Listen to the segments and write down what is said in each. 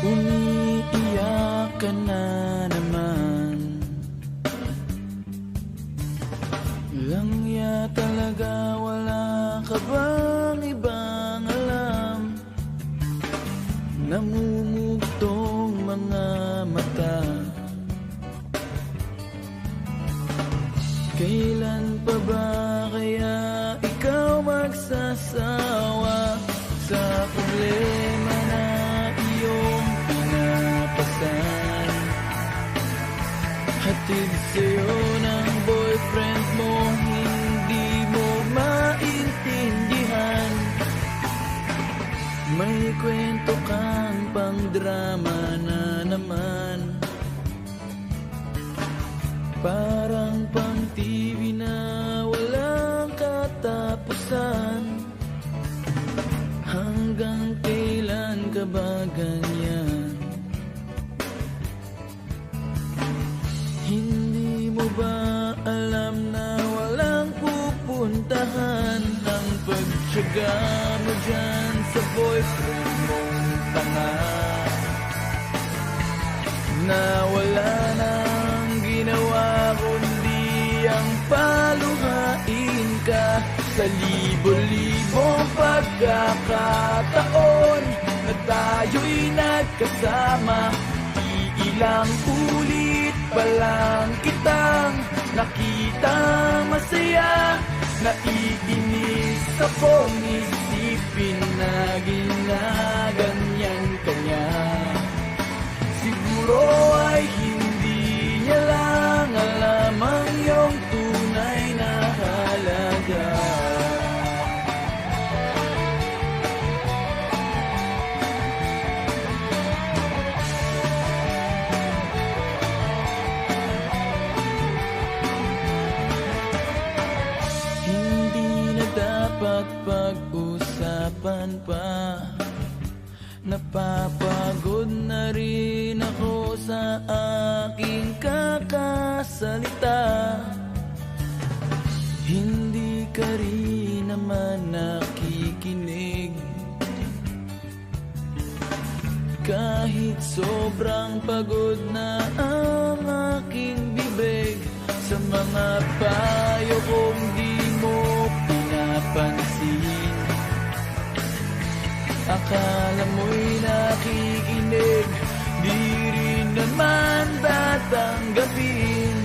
Umiiyak ka na naman. Langya talaga, wala ka bang ibang alam? Namumugtong mga mata. Kailan pa ba kaya ikaw magsasawa sa problema na iyong pinapasan? Hatid sa'yo ng boyfriend mo, hindi mo maintindihan. May kwento kang pang drama na naman. Parang pang TV na walang katapusan. Hanggang kailan ka ba ganyan? Hindi mo ba alam na walang pupuntahan ang pagtiyaga mo dyan sa boyfriend mong tanga? Na wala nang ginawa kundi ang paluhain ka sa libo-libong pagkakataon na tayo'y nagkasama. Iilang ulit pa lang kitang nakitang masaya. Naiinis akong isipin na ginaganyan ka niya. Siguro ay hindi niya lang alam ang iyong tunay na halaga. Hindi na dapat pag-usapan pa. Napapagod na rin ako sa aking kakasalita. Hindi ka rin naman nakikinig. Kahit sobrang pagod na ang aking bibig, sa mga payo kong di mo pinapansin. Akala mo'y nakikinig, di rin naman tatanggapin.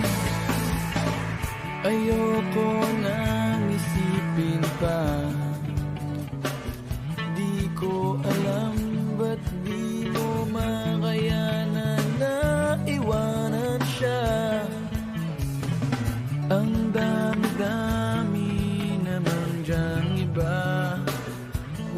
Ayoko nang isipin pa. Di ko alam ba't di mo makayanan na iwanan siya. Ang dami-dami naman dyang iba.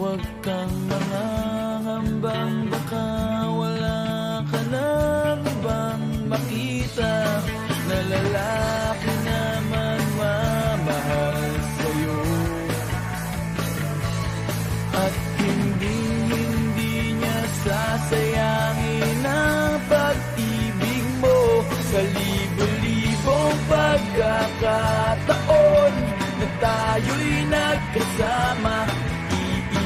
Huwag kang mangangambang baka wala ka nang ibang makita na lalaki naman mamahal sa'yo. At hindi niya sasayangin ang pag-ibig mo sa libo-libong pagkakataon na tayo'y nagkasama.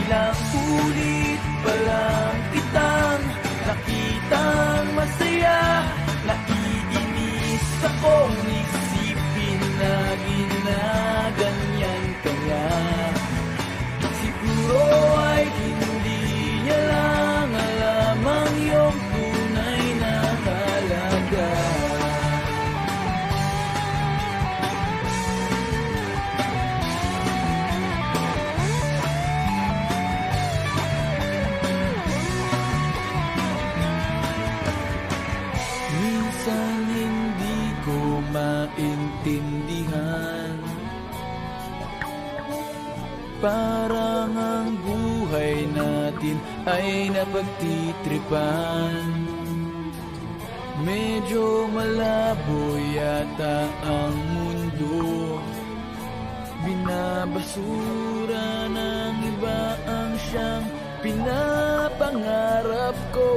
Ilang ulit pa lang kitang nakitang masaya. Naiinis akong isipin na ginaganyan ka niya. Siguro ay hindi niya lang alam ang iyong tunay na halaga. Minsan hindi ko maintindihan. Parang ang buhay natin ay napagtitripan. Medyo malabo yata ang mundo. Binabasura ng iba ang siyang pinapangarap ko.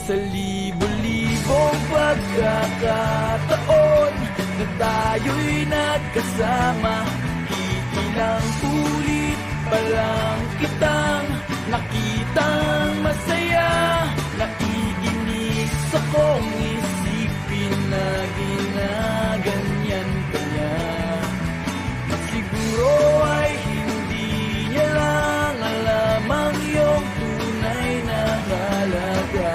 Sa libo-libong pagkakataon na tayo'y nagkasama. Ilang ulit pa lang kitang nakitang masaya. ka.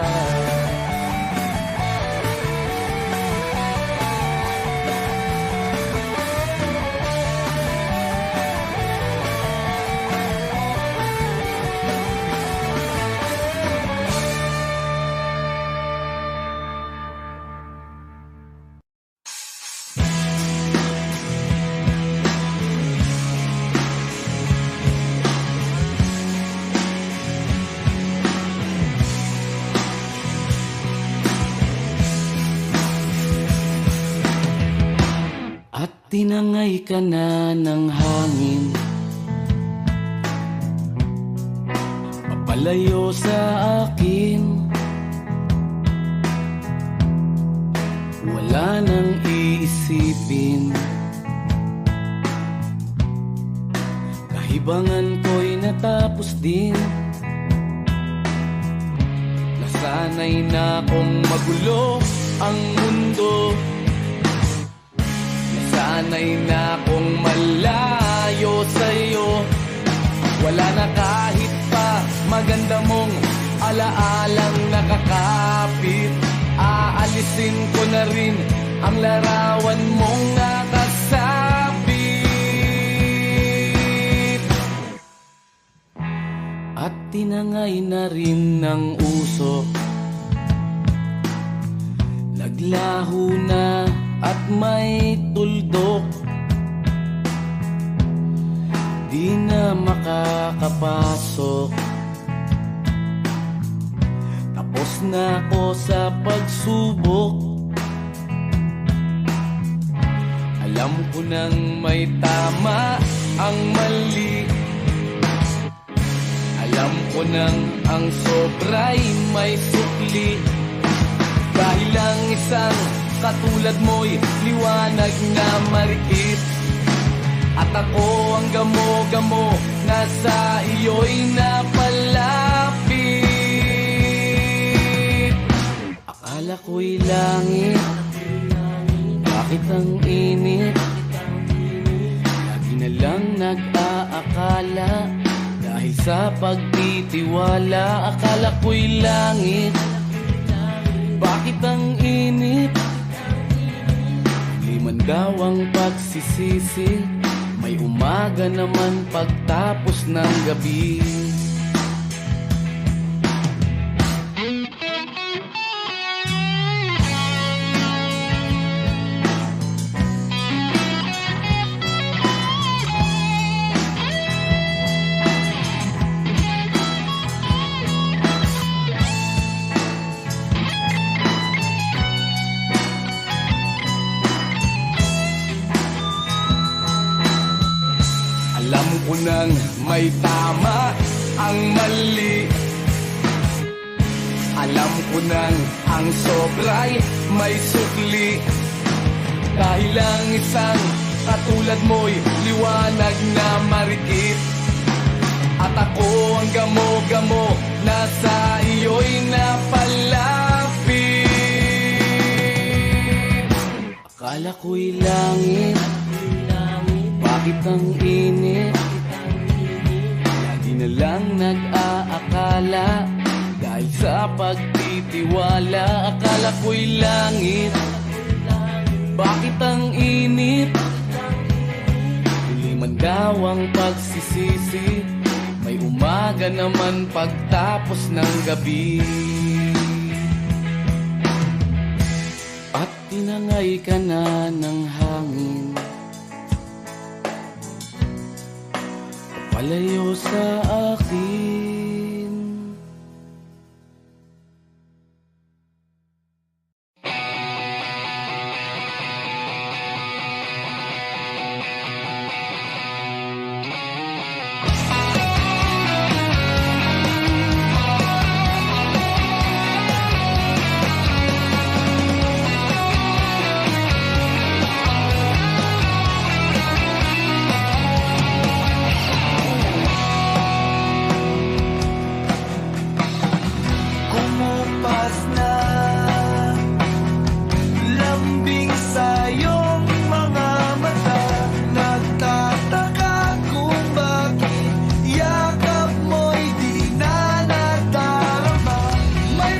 Tinangay ka na ng hangin, papalayo sa akin. Wala nang iisipin, kahibangan ko'y natapos din. Nasanay na kong magulo ang mundo, sanay na kong malayo sa'yo. Wala na kahit pa maganda mong alaalang nakakapit. Aalisin ko na rin ang larawan mong nakasabit. At tinangay na rin ng usok, naglaho na at may tuldok. Di na makakapasok, tapos na ako sa pagsubok. Alam ko nang may tama ang mali, alam ko nang ang sobra'y may sukli. Dahil lang isang katulad mo'y liwanag na mariit, at ako ang gamo-gamo na sa iyo'y napalapit. Akala ko'y langit, bakit ang init? Lagi na lang nag-aakala, dahil sa pagtitiwala. Akala ko'y langit, bakit ang init? Liman daw ang pagsisisi, may umaga naman pagtapos ng gabi. Alam ko nang may tama ang mali, alam ko nang ang sobra'y may sukli. Dahil lang isang katulad mo'y liwanag na marikit, at ako ang gamo-gamo na sa iyo'y napalapit. Akala ko'y langit, bakit ang init? Lagi na lang nag-aakala, dahil sa pagtitiwala. Akala ko'y langit, bakit ang init? Huli man daw ang pagsisisi, may umaga naman pagtapos ng gabi. At tinangay ka na ng hangin, palayo sa akin. May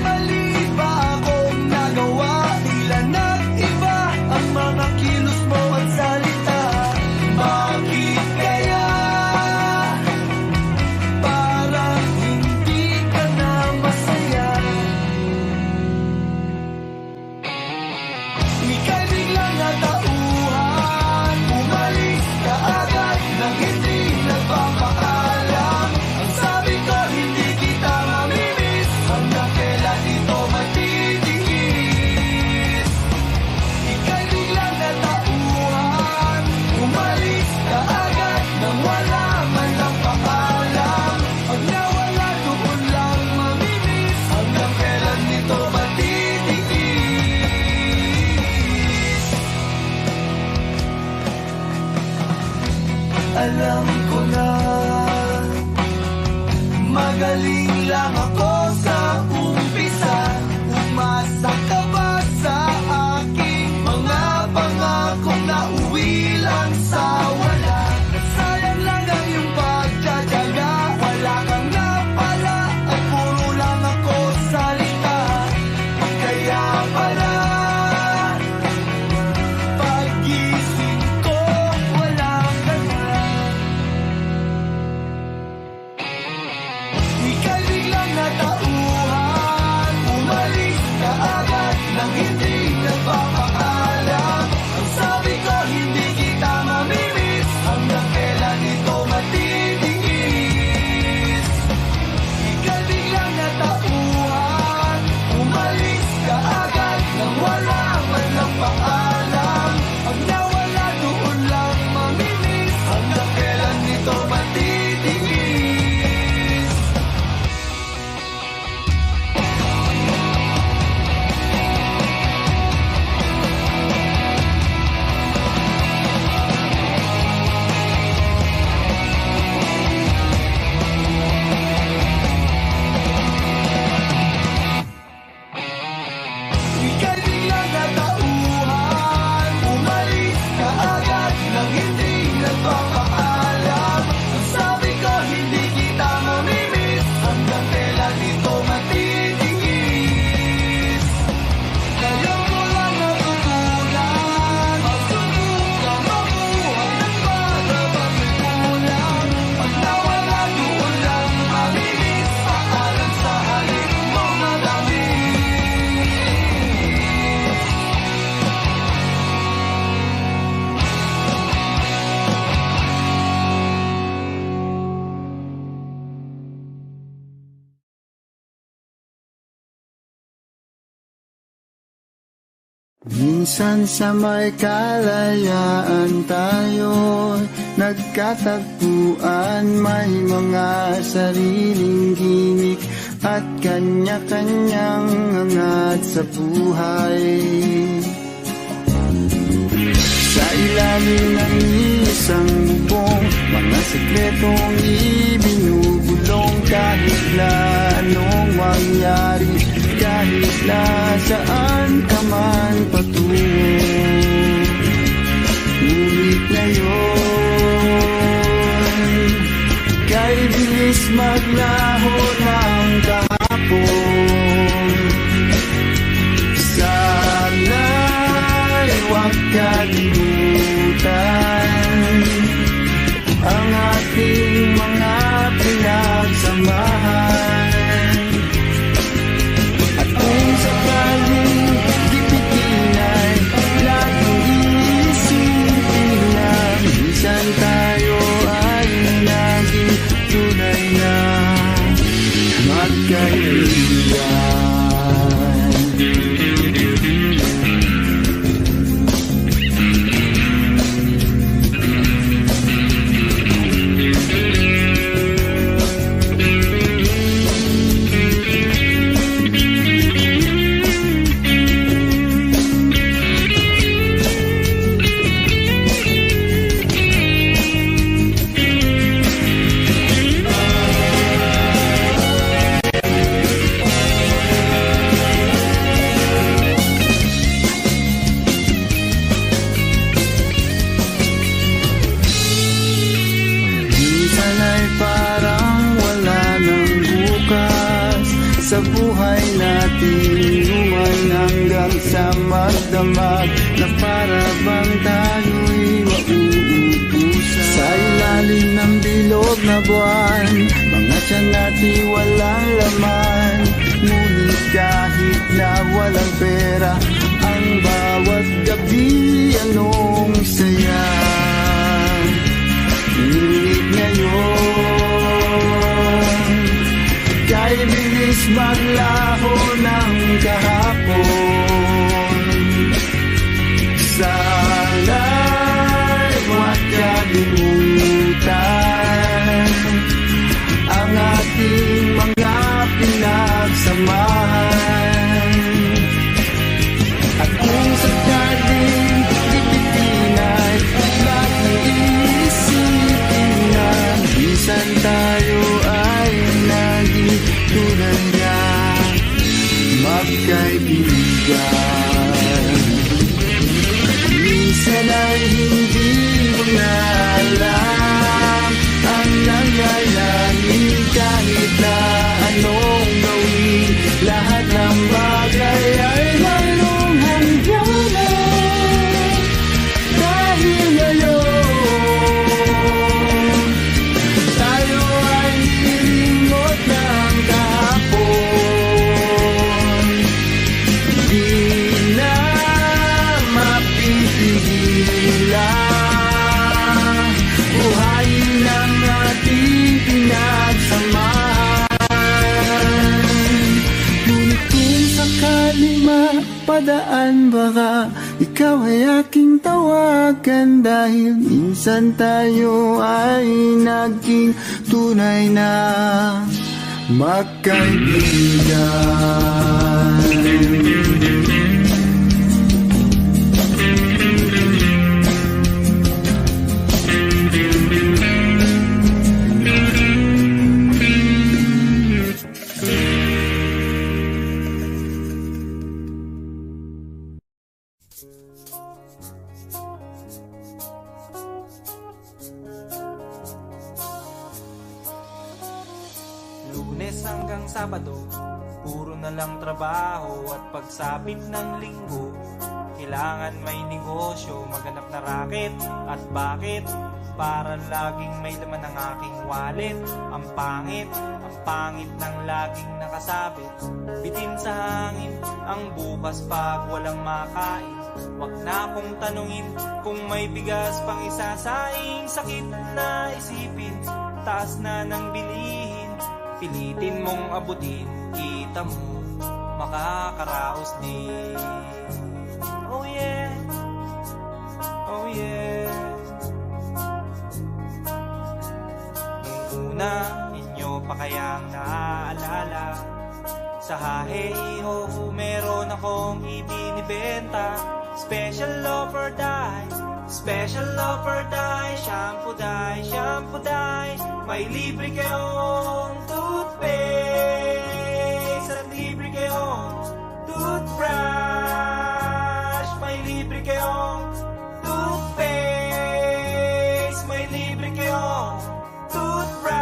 Minsan sa may kalayaan tayo nagkatagpuan, may mga sariling gimik at kanya-kanyang angat sa buhay. Sa ilalim ng isang bubong, mga sekretong ibinubulong, kahit na anong mangyari, kahit na saan ka man patungo. Ngunit ngayon, kay bilis maglaho ng kahapon. Sana'y huwag kalimutan ang ating mga pinagsamahan. At kung sakaling gipitin ay laging iisipin na minsan tayo ay naging tunay na magkaibigan. Sa buhay natin luman hanggang sa magdamag, na para bang tayo'y mauubusan. Sa ilalim ng bilog na buwan, mga tiyan natin walang laman. Ngunit kahit na walang pera, ang bawat gabi anong saya. Ngunit ngayon, kay bilis maglaho ng kahapon. Sana'y huwag kalimutan ang ating mga pinagsamahan. At kung sakaling gipitin ay laging iisipin na minsan tayo ay naging tunay na magkaibigan. Minsan ay hindi mo na alam ang nangyayari, kahit na anong gawin, lahat ng bagay ay mayroong hangganan. Dahil ngayon, tayo ay nilimot ng kahapon. Di na mapipigilan, buhayin ang ating pinagsamahan. Ngunit kung sakaling mapadaan, baka ikaw ay aking tawagan, dahil minsan tayo ay naging tunay na magkaibigan. Lunes hanggang Sabado, puro na lang trabaho at pagsapit ng linggo, kailangan may negosyo, maghanap na raket. At bakit? Para laging may laman ang aking wallet. Ang pangit ng laging nakasabit, bitin sa hangin ang bukas pag walang makain. Wag na akong tanungin kung may bigas pang isasaing. Sakit na isipin, taas na ng bilihin. Pilitin mong abutin, kita mo makakaraos din. oh yeah, oh yeah. Nung una, inyo pa kayang naaalala, sa Haheho meron akong ibinibenta. Special offer dye, special offer dye, shampoo dye, shampoo dye. May libre kayong toothpaste at libre kayong toothbrush. May libre kayong toothpaste, may libre kayong toothbrush.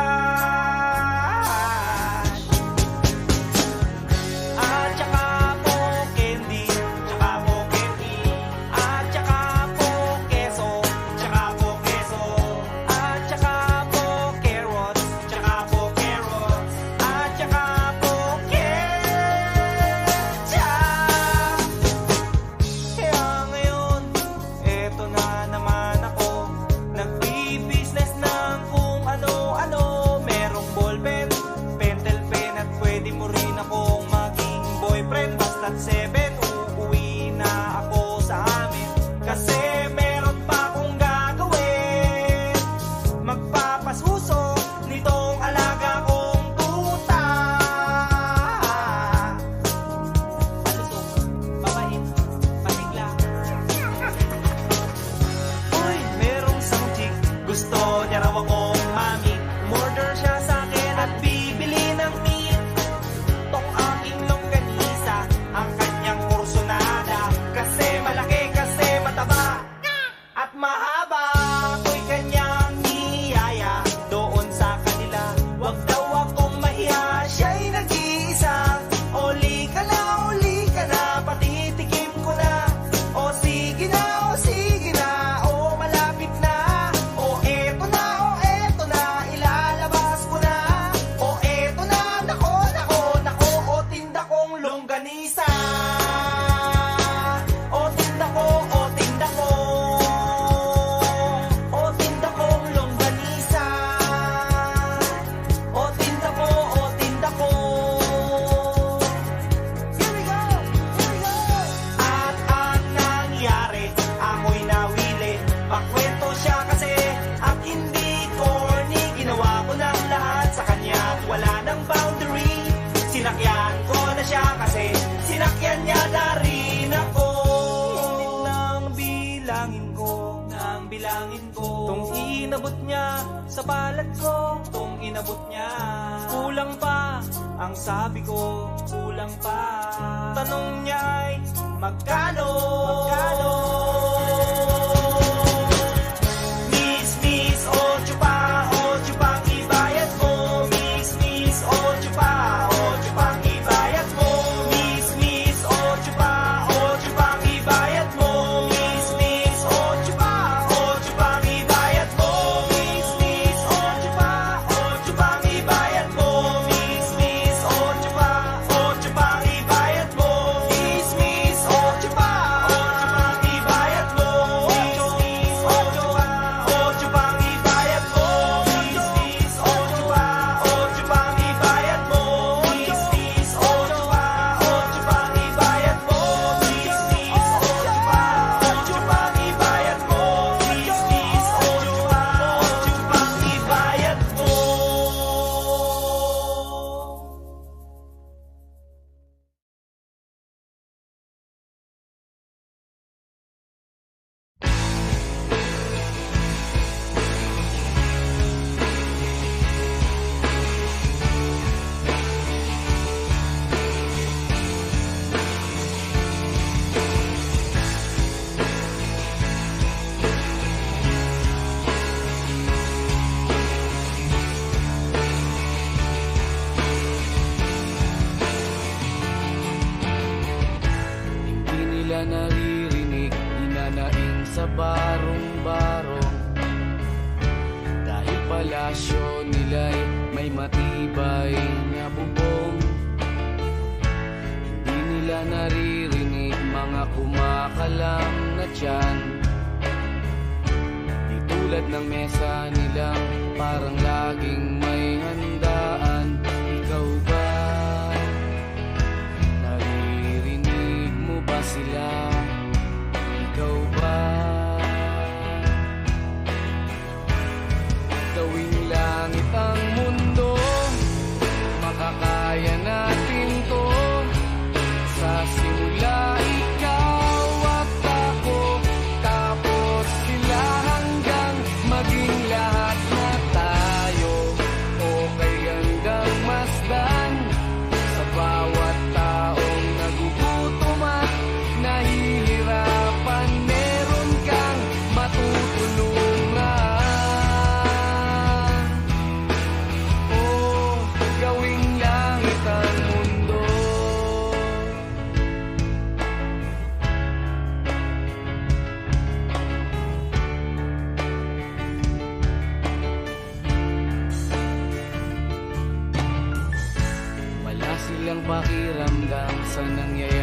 At saka po candy, tsaka po candy. At saka po keso, tsaka po keso. At saka po carrots, tsaka po carrots. At saka po ketchup. Kaya ngayon, eto na naman ako, nagbi-business ng kung ano-ano. Merong ballpen, pentel pen, at pwede mo rin akong maging boyfriend. Basta't 7, uuwi na ako sa amin, kasi meron pa akong gagawin. Magpapasuso nitong alaga kong tuta. Pasusok, papait, patigla. Uy, merong isang chick, gusto niya raw akong mami. Murder siya sa akin at bibili ng meat. Tong aking longganisa, ang kanyang kursunada. Kasi malaki, kasi mataba, at mahaba. Ako'y kanyang niyaya doon sa kanila. Wag daw akong mahiya, siya'y nag-iisa. Uli ka na, patitikim ko na. O sige na, o malapit na. O eto na, ilalabas ko na. O eto na, nako, o tinda kong longganisa. O tinda ko, o tinda ko. O tinda kong longganisa. O tinda ko, o tinda ko. Here we go, here we go. At ang nangyari, ako'y nawili. Pakwento siya kasi at hindi corny. Ginawa ko ng lahat sa kanya at wala ng boundary. Sinakyan ko na siya kasi sinakyan niya na rin ako. Nang bilangin ko, tong inabot niya sa palad ko, tong inabot niya. Kulang pa, ang sabi ko, kulang pa. Tanong niya ay, magkano? Miss, ocho pang ibayad mo. Miss, ocho pang ibayad mo. Miss, ocho pang ibayad mo. Miss, ocho pang ibayad mo. Miss, ocho pang ibayad mo. Miss, ocho pang ibayad mo. Miss, ocho pang ibayad mo. Miss, ocho pang ibayad mo. Miss, ocho pang ibayad mo. Miss, ocho pang ibayad mo. Miss, ocho pang ibayad mo. Miss, ocho pang ibayad mo. Hindi nila naririnig, hinanaing sa barong-barong. Dahil palasyo nila'y may matibay na bubong. Hindi nila naririnig mga kumakalam na tiyan. Di tulad ng mesa nilang parang laging may handaan. Ikaw ba? Naririnig mo ba sila?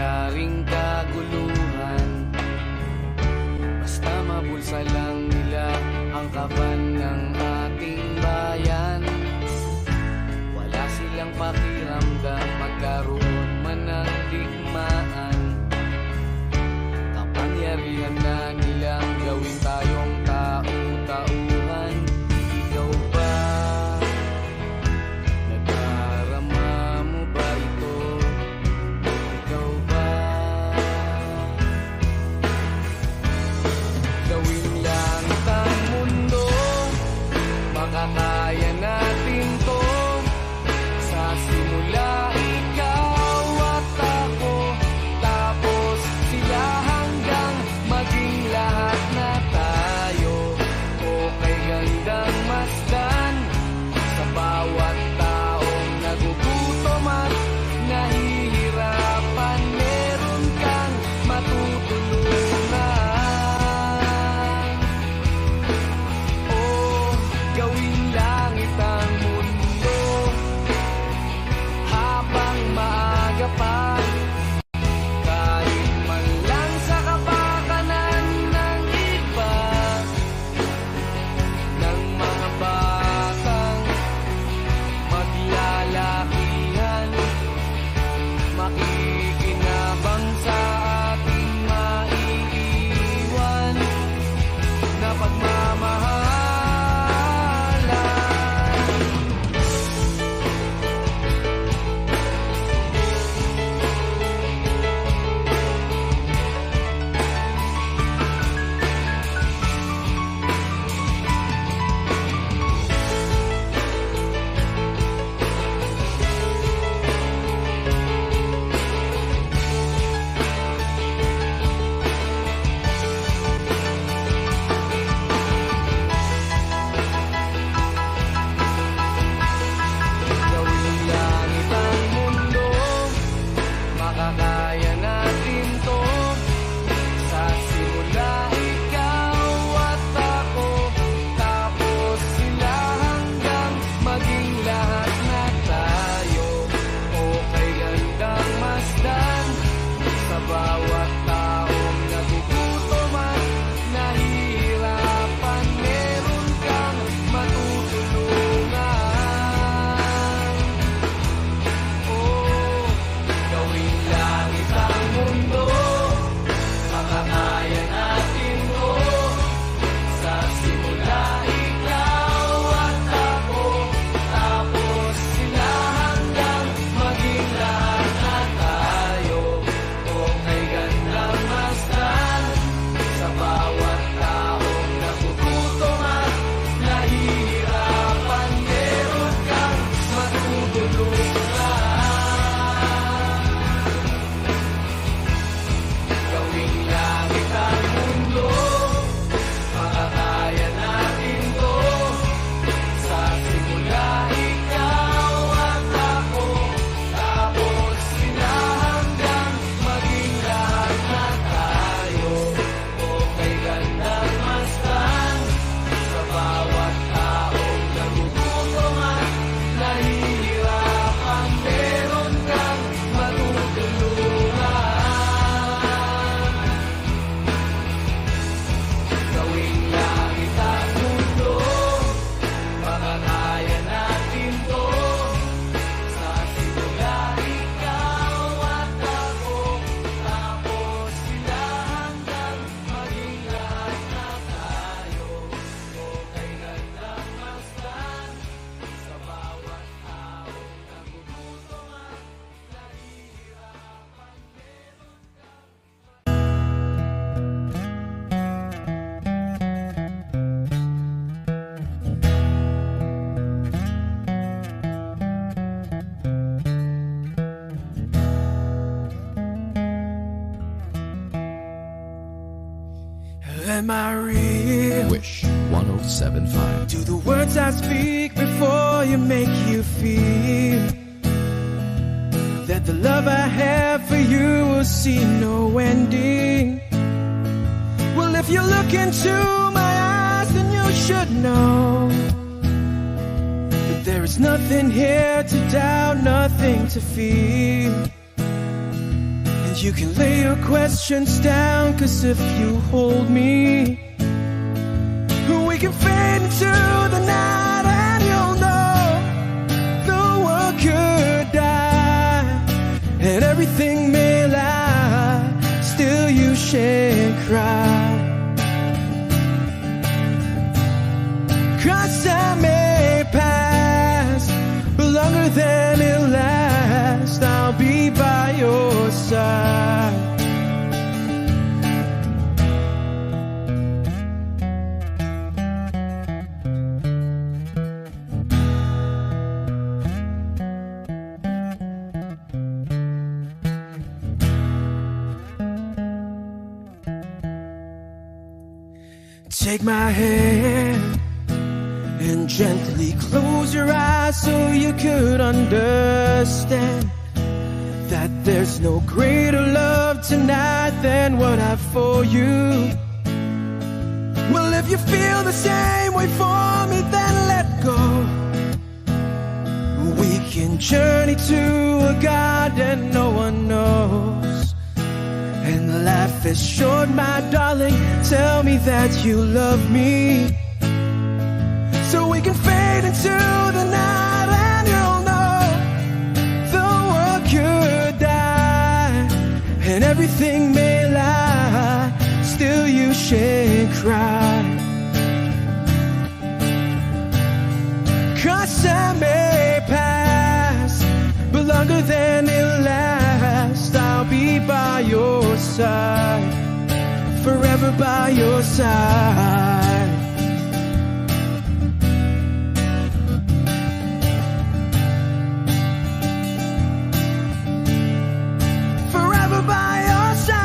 mangyaring kaguluhan. Basta mabulsa lang nila ang kaban ng ating bayan. Wala silang pakiramdam magkaroon man ng digmaan. Kapangyarihan na nilang gawin tayong tau-tauhan. Ikaw ba? Nadarama mo ba ito? Ikaw ba? Gawin langit ang mundo, makakaya natin to. Sa simula ikaw at ako, tapos sila hanggang maging lahat na tayo. Okay gandang masdan sa bawat taong nagugutom at nahihirapan. Meron kang matutulungan. Oh, gawin langit ang mundo habang maaga pa. Kahit man lang sa kapakanan ng iba, ng mga batang maglalakihan, makikinabang sa ating maiiwan na pagmamahalan. Gawin langit ang mundo, makakaya natin to. Sa simula ikaw at ako, tapos sila hanggang maging lahat na tayo. Okay gandang masdan sa bawat taong nagugutom at nahihirapan. Meron kang matutulungan. Oh, gawin langit ang mundo, makakaya natin to. Sa simula ikaw at ako, tapos sila hanggang maging lahat na tayo. Okay gandang masdan sa bawat taong nagugutom at nahihirapan. Meron kang matutulungan. Gawing langit ang mundo, makakaya natin to. Sa simula ikaw at ako, tapos sila hanggang maging lahat na tayo. Okay gandang masdan sa bawat taong nagugutom at nahihirapan. Meron kang matutulungan. Gawing langit ang mundo, makakaya natin to. Sa simula ikaw at ako, tapos sila hanggang maging lahat na tayo. Okay gandang masdan sa bawat taong nagugutom at nahihirapan. Am I real? Wish 1075. Do the words I speak before you make you feel that the love I have for you will see no ending? Well, if you look into my eyes, then you should know that there is nothing here to doubt, nothing to feel. And You can lay your questions down, 'cause if you hold me, we can fade into the night, and you'll know the world could die and everything may lie, still you shan't cry. 'Cause time may pass, but longer than it'll last, I'll be by your side. Take my hand and gently close your eyes so you could understand that there's no greater love tonight than what I've for you. Well, if you feel the same way for me, then let go. We can journey to a garden no one knows. And life is short, my darling, tell me that you love me, so we can fade into the night, and you'll know the world could die and everything may lie, still you shan't cry. 'Cause time may pass, but longer than it'll last, I'll be by your side, forever by your side. Forever by your side,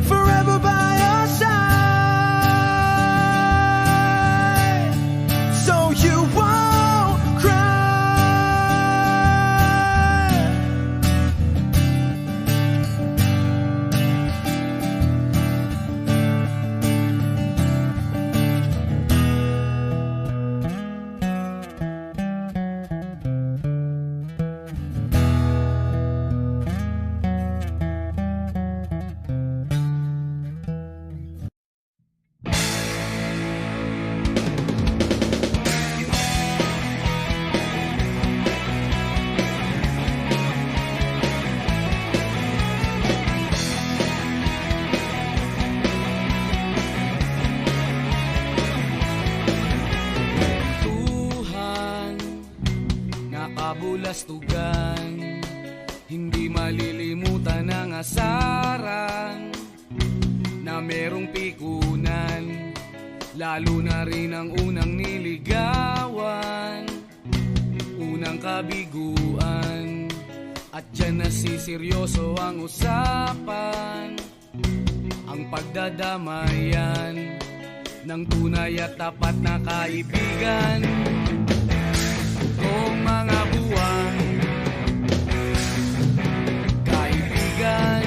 forever by your side, so you won't cry. Kabulastugan, hindi malilimutan ang asaran na merong pikunan, lalo na rin ang unang niligawan, unang kabiguan, at dyan nasiseryoso ang usapan, ang pagdadamayan ng tunay at tapat na kaibigan. Kung mga buwan, kaibigan,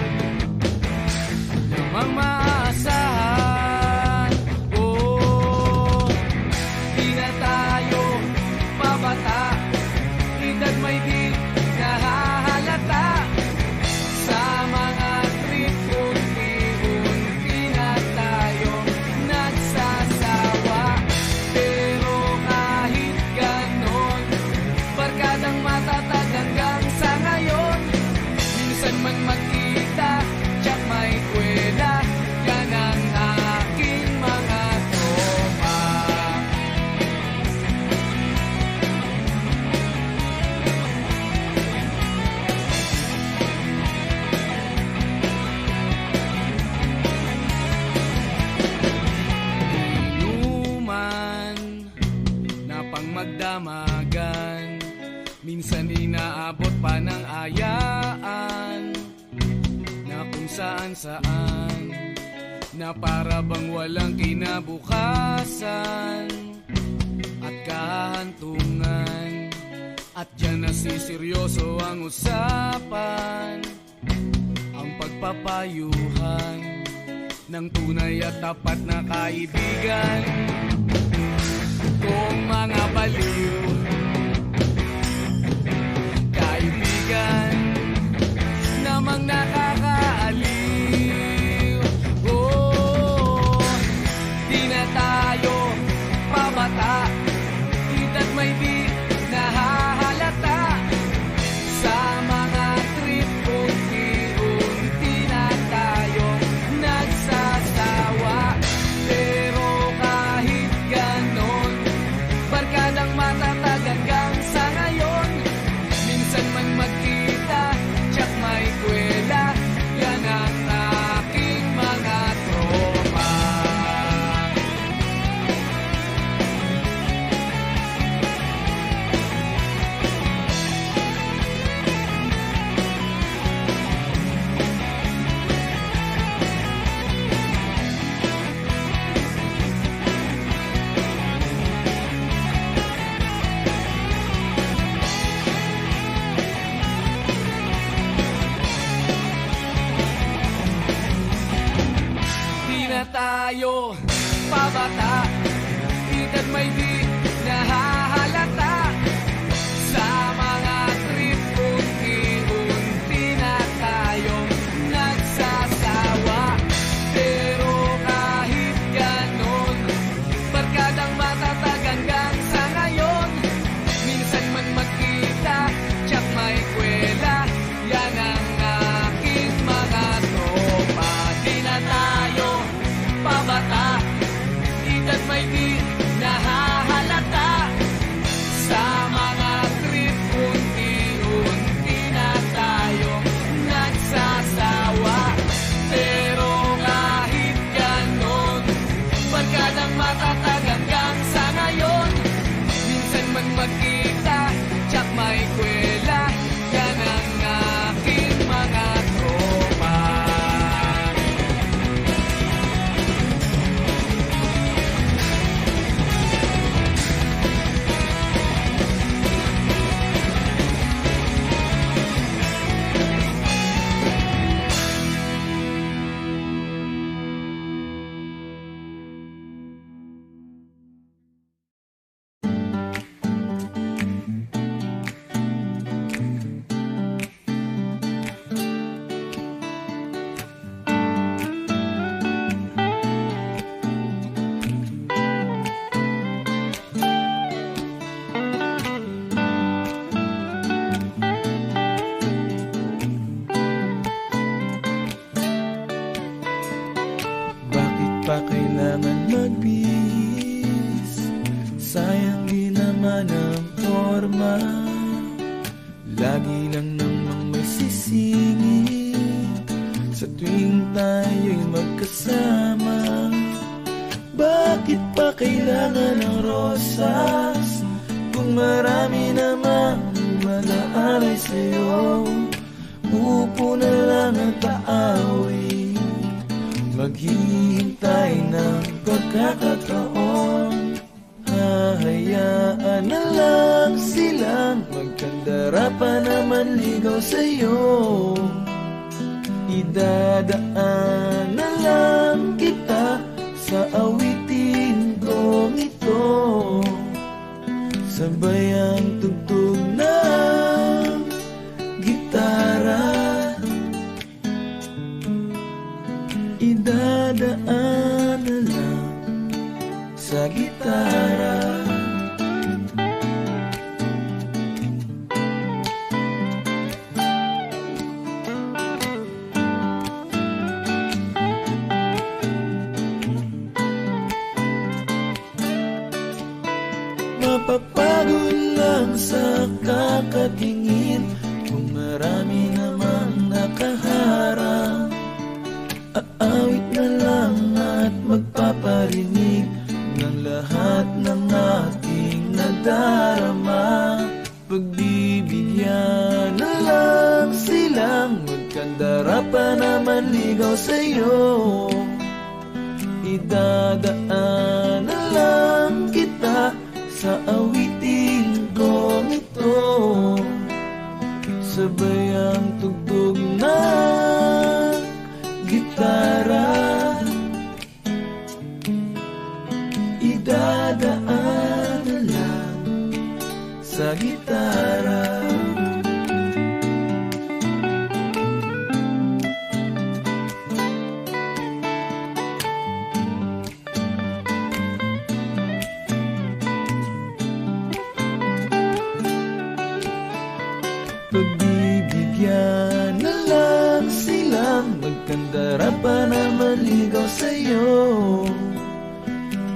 namang maaasahan. Oh, di na tayo pabata, edad may di nahahalata. Sa mga trip, unti-unti na tayo nagsasawa. Pero kahit ganon, barkadang matatag hanggang sa ngayon. Minsan man magkita, tiyak may kwela, yan ang aking mga tropa. Inuman na pang magdamagan, minsan inaabot pa ng ayaan, na kung saan-saan, na para bang walang kinabukasan at kahantungan. At dyan nasiseryoso ang usapan, ang pagpapayuhan ng tunay at tapat na kaibigan. Kung mga baliw, tayo pabata, edad may di nahahalata. Sa mga trip unti-unti na tayong nagsasawa. Pero kahit ganon, barkadang matatag hanggang sa ngayon. Minsan man magkita, tsak may kwela, yan ang aking mga tropa. Di na tayo pabata, edad may di nahahalata. Sa mga trip unti-unti na tayong nagsasawa. Pero kahit ganon, barkadang matatag hanggang sa ngayon. Minsan man magkita, tsak may kwela, yan ang aking mga tropa. Bakit pa kailangan magbihis? Sayang din naman ang forma. Lagi lang namang may sisingit sa tuwing tayo'y magkasama. Bakit pa kailangan ng rosas kung marami namang mag-aalay sa'yo? Upo na lang at aaway, maghihintay ng pagkakataon. Hahayaan na lang silang magkandara pa naman ligaw sa'yo. Idadaan na lang kita sa awitin kong ito. Sabay ang tugtog ng gitara, idadaan na lang sa gitara. Mapapagod lang sa kakatingin kung marami namang nakaharang. Aawit na lang at magpaparinig ng lahat ng ating nadarama. Pagbibigyan na lang silang magkandara pa naman ligaw sa'yo. Idadaan na lang kita sa awitin kong ito. Sabay ang tugtog ng gitara, idadaan na lang sa gitara. Pagbibigyan na lang silang magkandara pa naman ligaw sa'yo.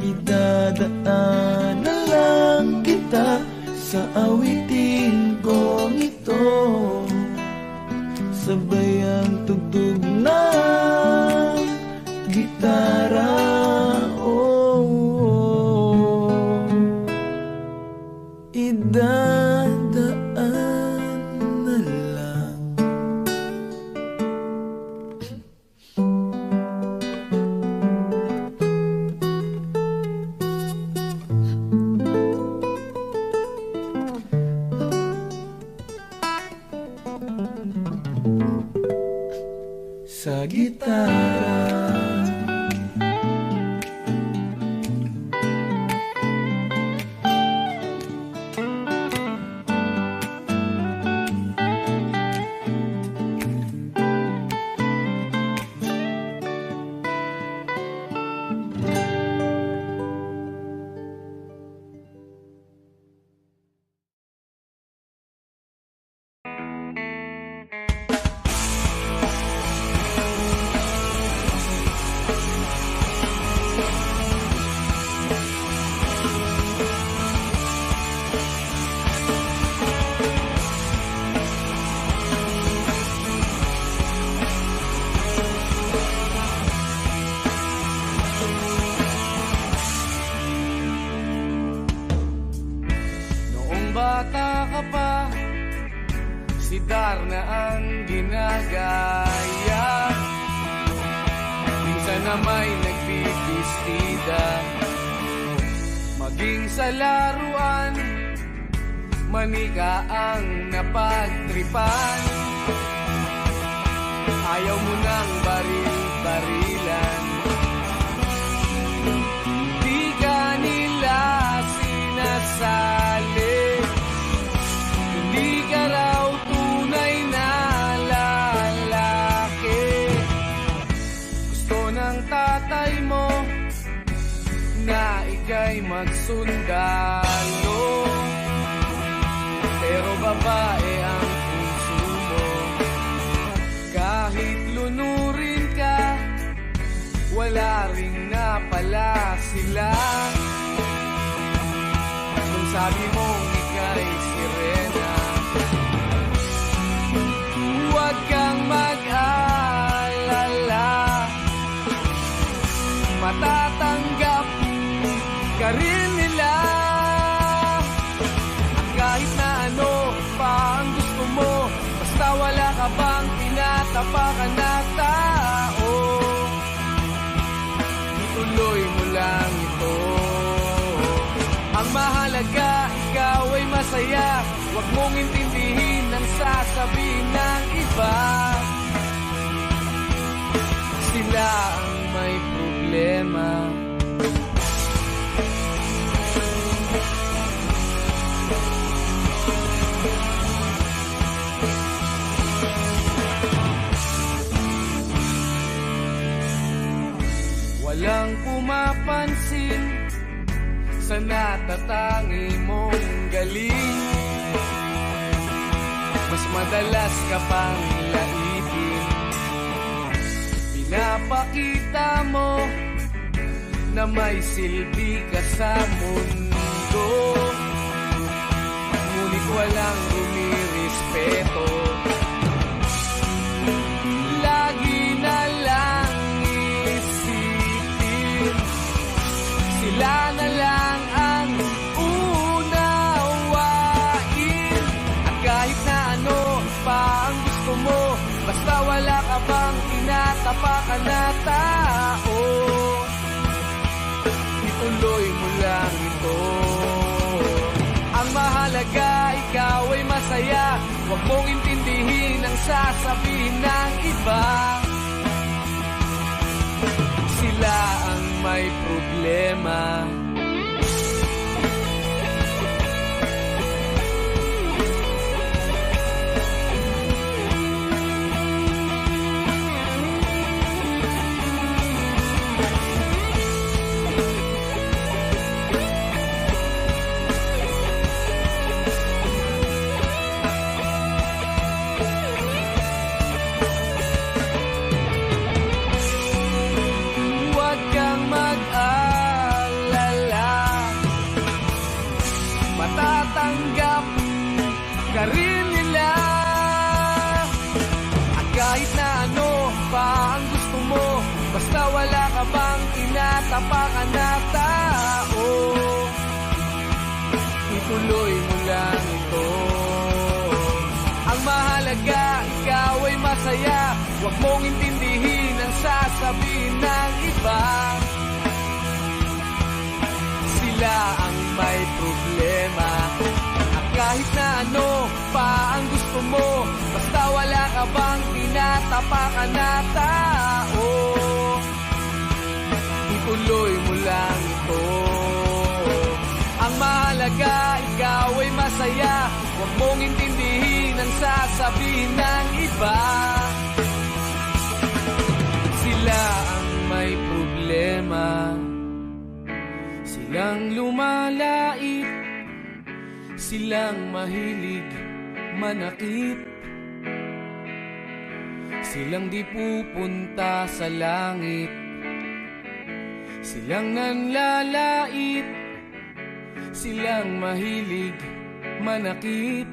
Idadaan na lang kita sa awitin kong ito. Sabay ang tugtog ng gitara. Oh, oh. Idadaan na lang. Sa gitara. lugar na ang ginagaya. Minsan na may nagbibistida, maging sa laruan, manika ang napagtripan. Ayaw mo nang baril-barilan, di ka nila sinasali. Hindi ka raw tunay na lalaki. Gusto ng tatay mo na ika'y magsundalo, pero babae ang puso mo. Kahit lunurin ka, wala ring napala sila. Kung sabi mong ika'y sirena, huwag kang mag-alala, matatanggap ka rin nila. At kahit na ano pa ang gusto mo, basta wala ka bang tinatapakan na tao, ituloy mo lang ito. Ang mahalaga, ikaw ay masaya. Huwag mong intindihin ang sasabihin ng iba. Sila ang may problema. Walang pumapansin sa natatangi mong galing. Mas madalas ka pang laipin, pinapakita mo na may silbi ka sa mundo. Ngunit walang rumirespeto, lagi na lang isipin, sila na lang ang unawain. At kahit na ano pa ang gusto mo, basta wala ka bang tinatapakan na tao, ituloy mo lang ito. Ang mahalaga, ikaw ay masaya. Huwag mong intindihin ang sasabihin ng iba. Sila ang may problema. Huwag kang mag-alala, matatanggap ka rin nila. At kahit na ano pa ang gusto mo, basta wala ka bang tinatapakan na tao, ituloy mo lang ito. Ang mahalaga, ikaw ay masaya. Huwag mong intindihin ang sasabihin ng iba. Sila ang may problema. At kahit na ano pa ang gusto mo, basta wala ka bang tinatapakan na tao, ituloy mo lang ito. Ang mahalaga, ikaw ay masaya. Huwag mong intindihin ang sasabihin ng iba. Sila ang may problema. Silang lumalait, silang mahilig manakit, silang di pupunta sa langit, silang nanlalait, silang mahilig manakit,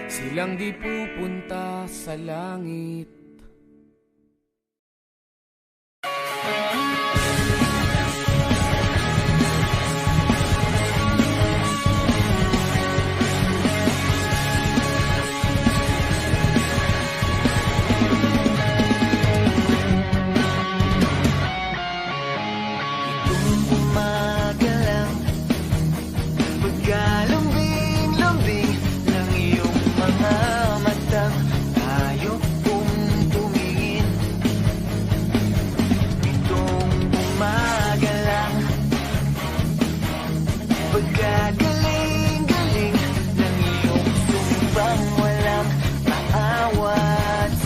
silang di pupunta sa langit.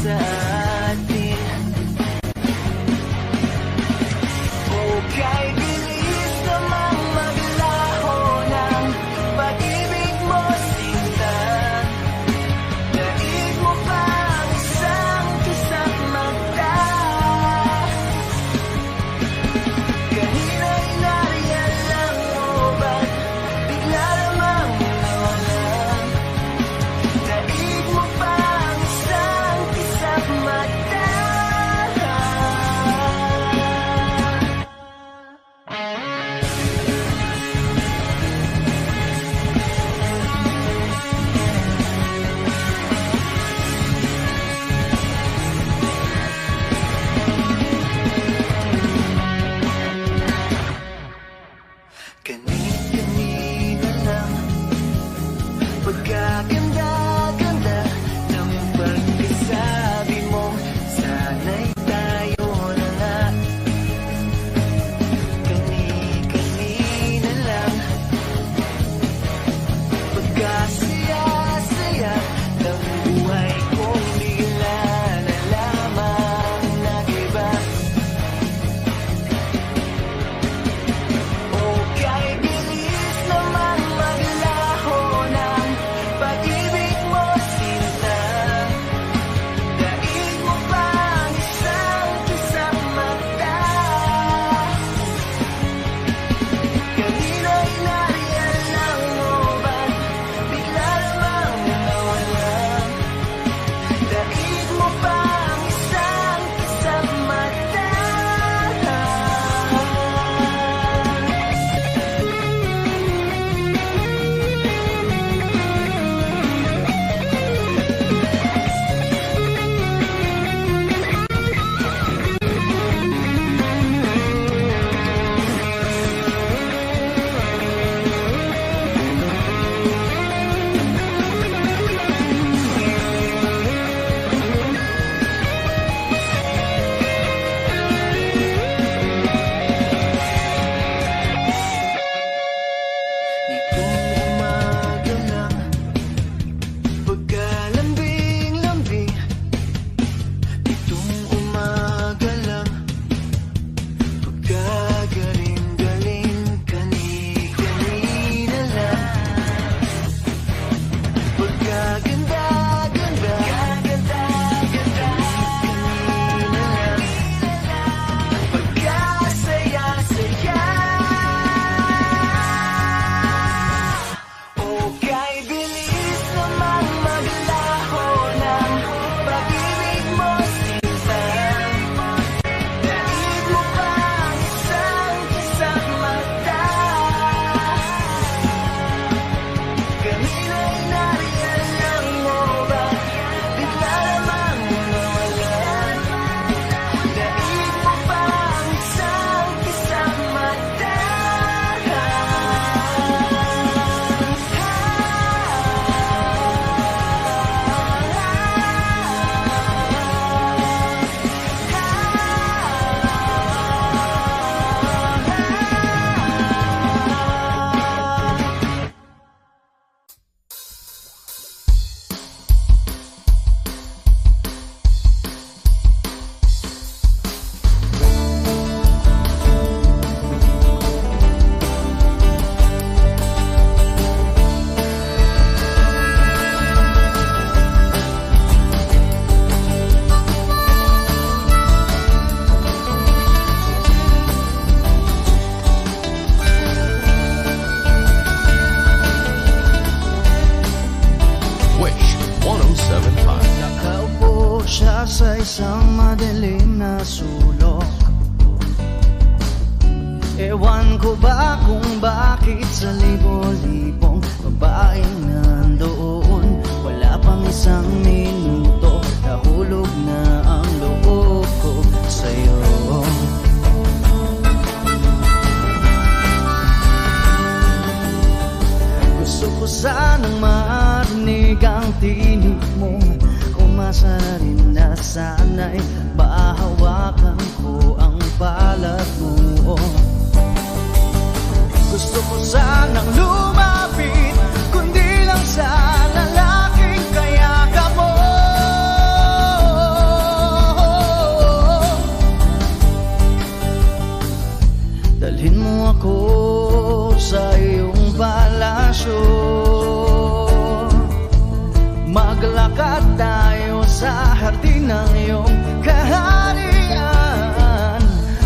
sa atin. Okay, bilis namang maglaho ng pag-ibig mo, sinta. Daig mo pa ang isang kisap mata. Kanina'y nariyan lang mo, ba't bigla namang nawala? Daig mo pa ang isang kisap mata. Kani-kanina lang pagkaganda-ganda ng pagkasabi mo, sana'y tayo na nga. Kani-kanina lang pagkasaya-saya ng buhay kong bigla na lamang nag-iba. Okay, bilis naman maglaho ng pag-ibig mo, sinta. Daig mo pa ang isang kisap mata. Kanina'y nariyan lang mo, ba't bigla namang nawala? Daig mo pa ang isang kisap mata. Nitong umaga lang, pagkalambing-lambing. Nitong umaga lang, pagkagaling-galing. Kani-kanina lang, pagkaganda-ganda. Kani-kanina lang, pagkasaya-saya. Okay, bilis namang maglaho ng pag-ibig mo, sinta. Daig mo pa ang isang kisap mata. Kanina'y nariyan lang mo, ba't bigla namang nawala? Daig mo pa ang isang kisap mata. Wish 1075. Nakaupo siya sa isang madilim na sulok. Ewan ko ba kung bakit sa libo-libong babaeng nandoon, wala pang isang minuto, nahulog na ang loob ko sa'yo. Gusto ko sanang marinig ang tinig mo, umasa na rin na sana'y mahawakan ko ang balat mo. Gusto ko sanang lumapit, kundi lang sa lalaking kayakap mo. Maglakad tayo sa hardin ng iyong kaharian.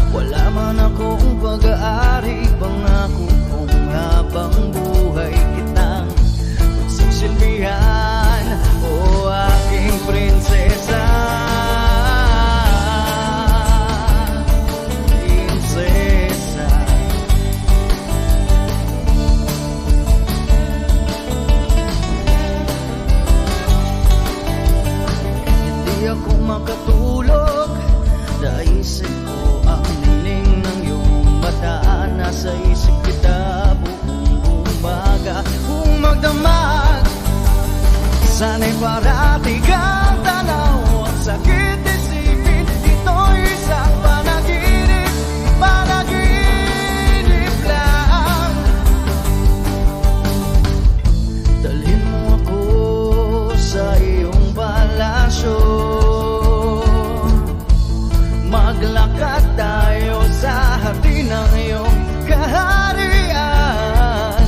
Wala man akong pag-aari, pangako kong habang buhay kitang pagsisilbihan. O aking prinsesa, prinsesa. Hindi ako makatulog, naisip ko ang nining ng iyong mata. Nasa isip kita buong umaga. Kung magdamag, sana'y parati kang tanaw. Ang sakit isipin, ito'y isang panaginip, panaginip lang. Dalhin mo ako sa iyong palasyo, maglakad tayo sa hardin ng iyong kaharian.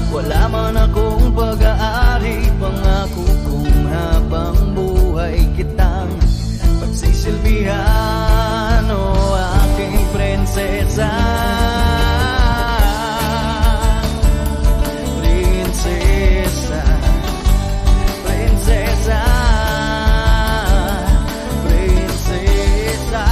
Wala man akong pag-aari, pangako kong habang buhay kitang pagsisilbihan. O aking prinsesa, prinsesa, prinsesa, prinsesa.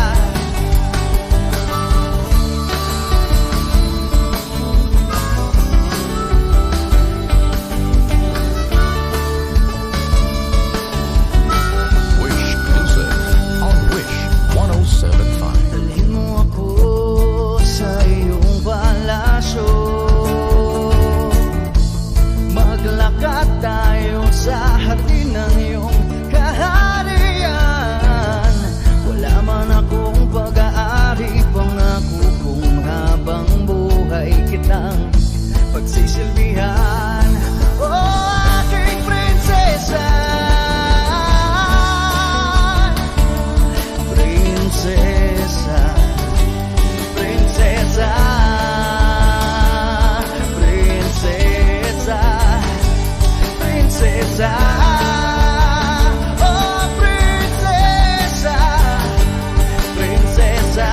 Wish Music on Wish 107.5. Dalhin mo ako sa iyong palasyo, maglakad tayo sa hardin ng iyong kaharian. Wala man akong pag-aari, pangako kong habang buhay kitang pagsisilbihan. O aking prinsesa, prinsesa, prinsesa, prinsesa, prinsesa. Oh, prinsesa, prinsesa.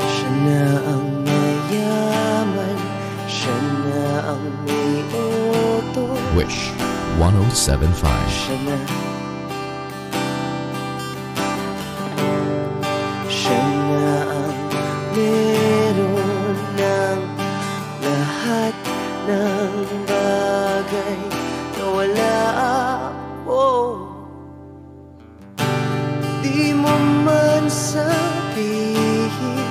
Siya na ang mayaman, siya na ang may utos. Wish 107.5. Siya na, siya na ang meron ng lahat ng bagay na wala ako. Di mo man sabihin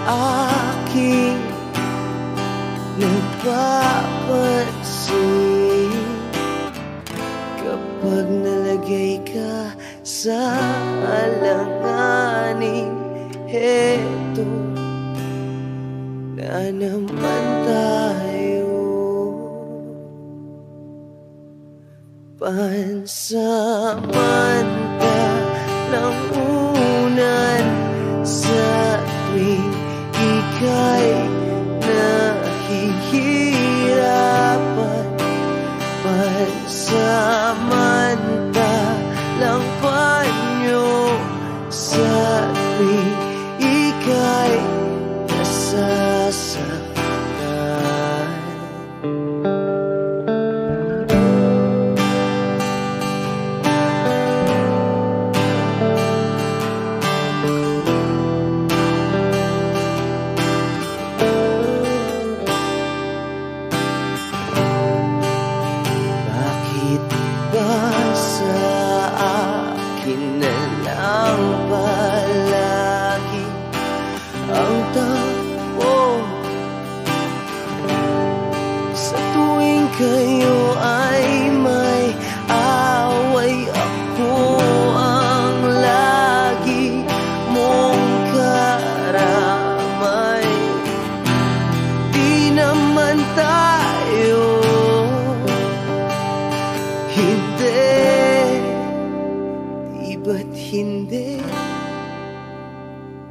aking napapansin kapag nalagay ka sa alanganin. Heto na naman tayo, pansamantalang unan sa tuwing ika'y nahihirapan. Pansamantalang panyo sa tuwing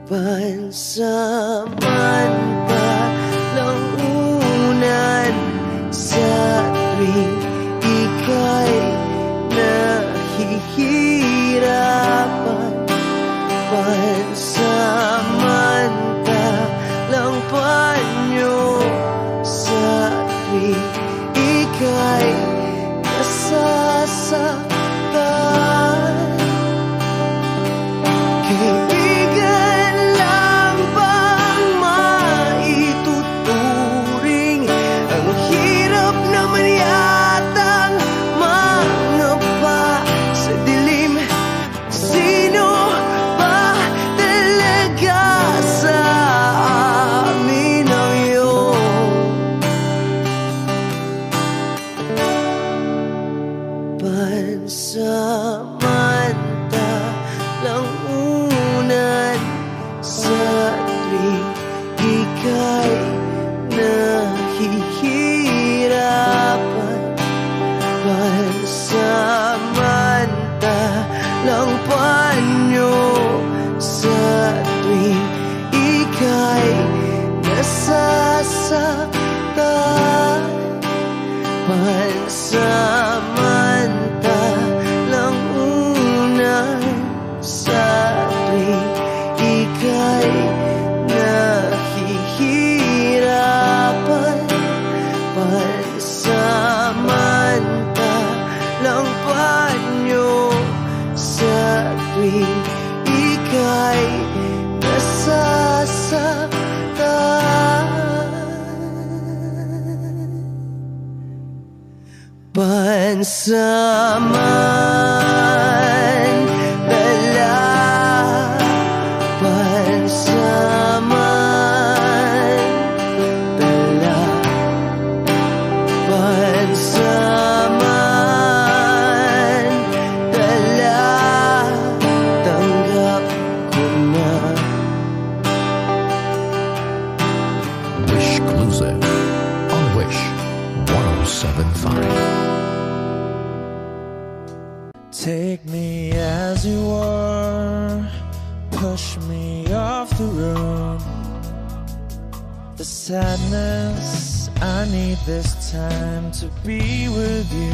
Pansamantalang unan sa tuwing ika'y nahihirapan. Pansamantalang panyo sa tuwing ika'y nasasaktan. Kaibigan lang bang maituturing? Ang hirap naman yatang mangapa sa dilim. Sino ba talaga sa amin ang iyong pansamantalang unan sa tuwing ika'y nahihirapan. Pansamantalang panyo sa tuwing ika'y nasasaktan. Pansamantalang unan sa tuwing ika'y nahihirapan. Pansamantalang panyo sa tuwing ika'y nasasaktan. Pansamantala, pansamantala, pansamantala, tanggap ko na. Wish Exclusive on Wish 107.5. Take me as you are, push me off the road. The sadness, I need this time to be with you.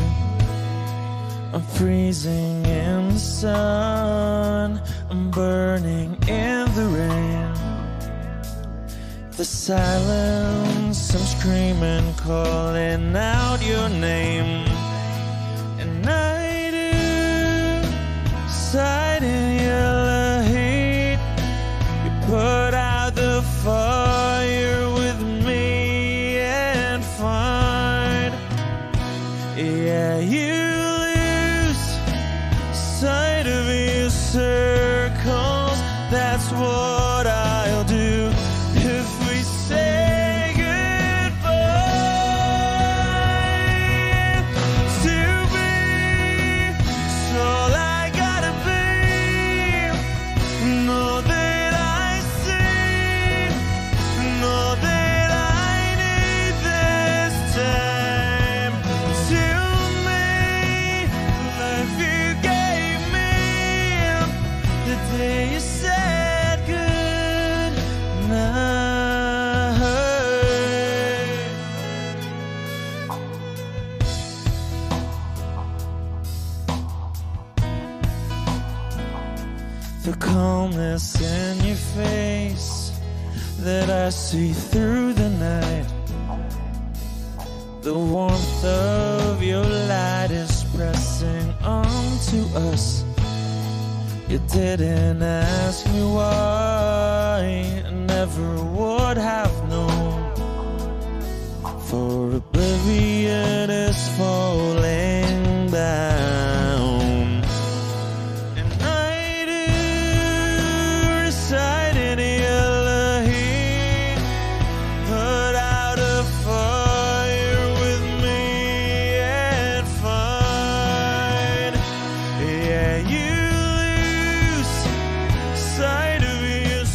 I'm freezing in the sun, I'm burning in the rain. The silence, I'm screaming, calling out your name. And I inside in your heat, you put out the fire with me and find. Yeah, you lose sight of your circles. That's what I'll do if we say goodbye. To be so know that I see, know that I need this time. To me, life you gave me the day you said good night. The calmness in your face that I see through the night. The warmth of your light is pressing onto us. You didn't ask me why, I never would have known. For oblivion is falling down. And I do reside in your heat, put out a fire with me and find. Yeah, you lose sight of your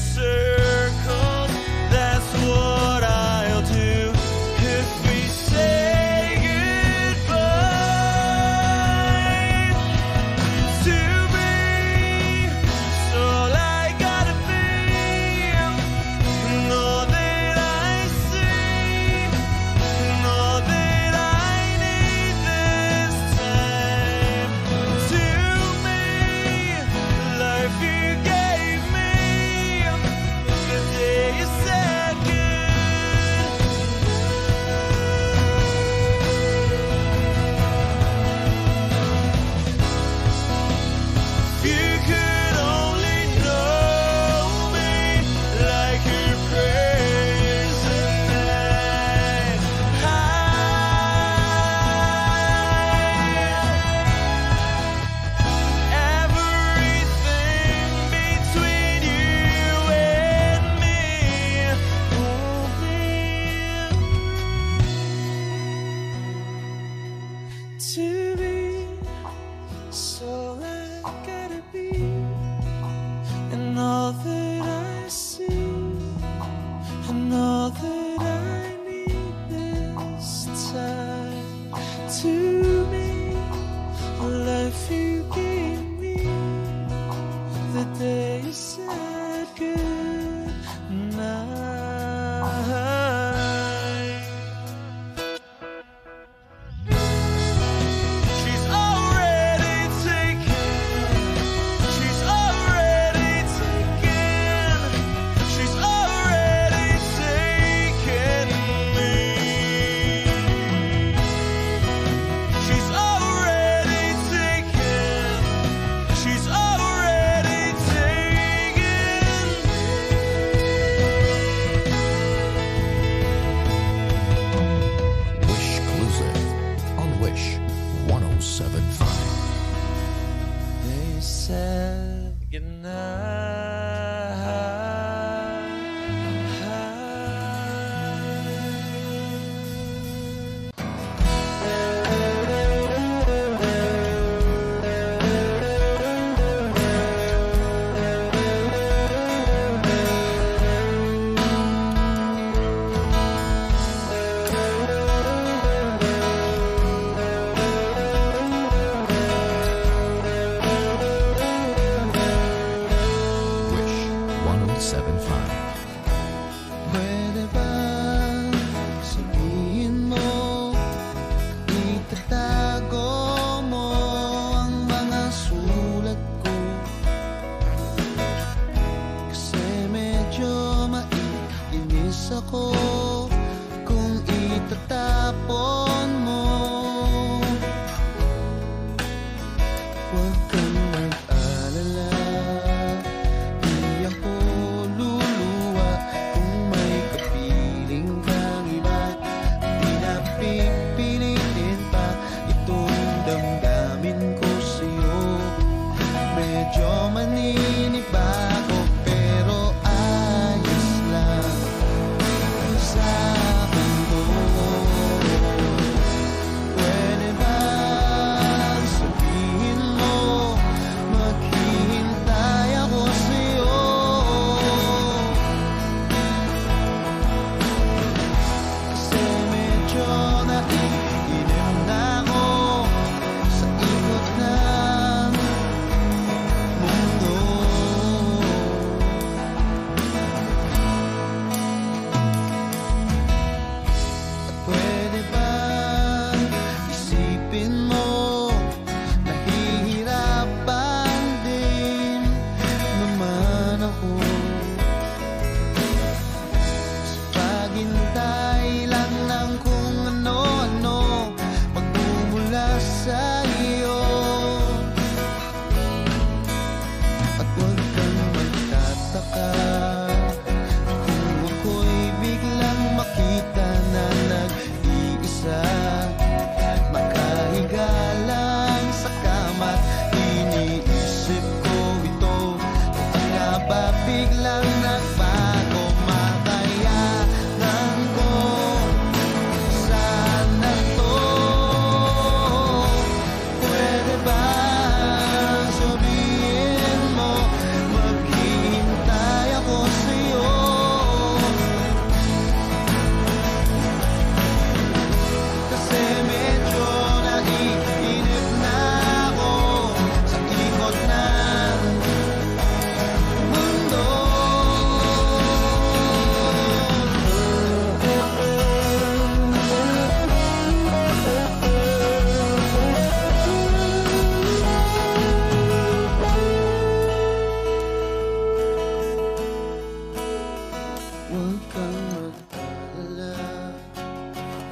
Huwag kang mag-alala,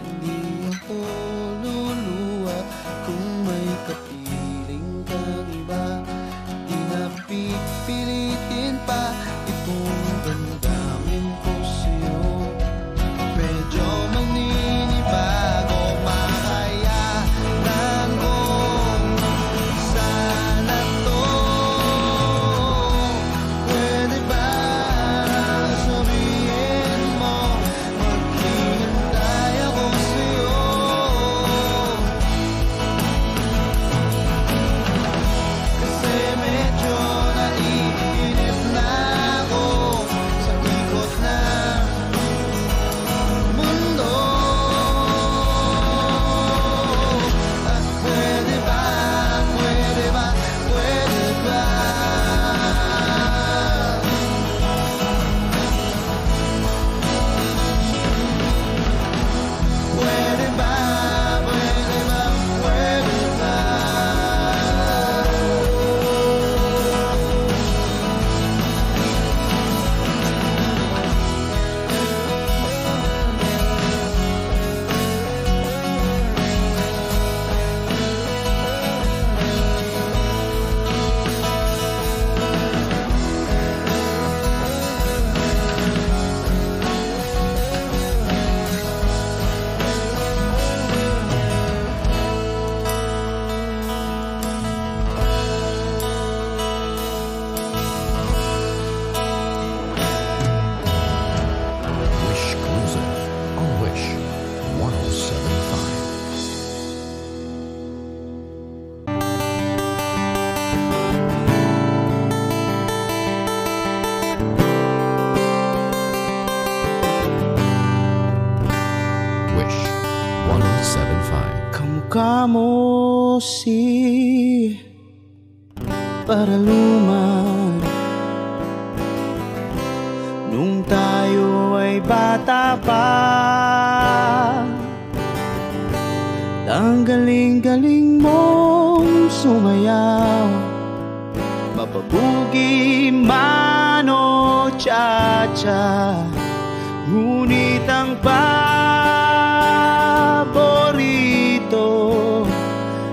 hindi ako luluwa. Kung may kapiling kang iba, di na pipilitin pa. Itong damdamin ko sa'yo, medyo maninibago. Makayanan ko sana to. Pwede ba sabihin mo, maghihintay ako sa'yo? Kasi medyo naiinip na ako sa ikot ng mundo. At pwede ba, pwede ba, pwede ba? Pwede ba, pwede ba, pwede ba? Wish Cruiser on Wish 1075. Wish 1075. Kamukha mo si Paraluman nung tayo ay bata pa. Ang galing-galing mong sumayaw, mapabugi man o cha-cha. Ngunit ang paborito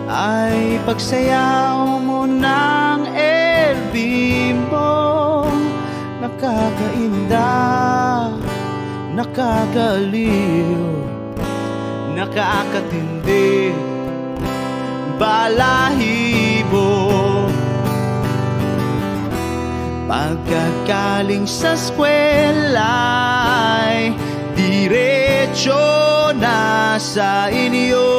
ay pagsayaw mo ng LB mo. Nakakainda, nakakaliw, nakakatindi, balahibo. Pagkagaling sa eskwela'y diretso na sa inyo,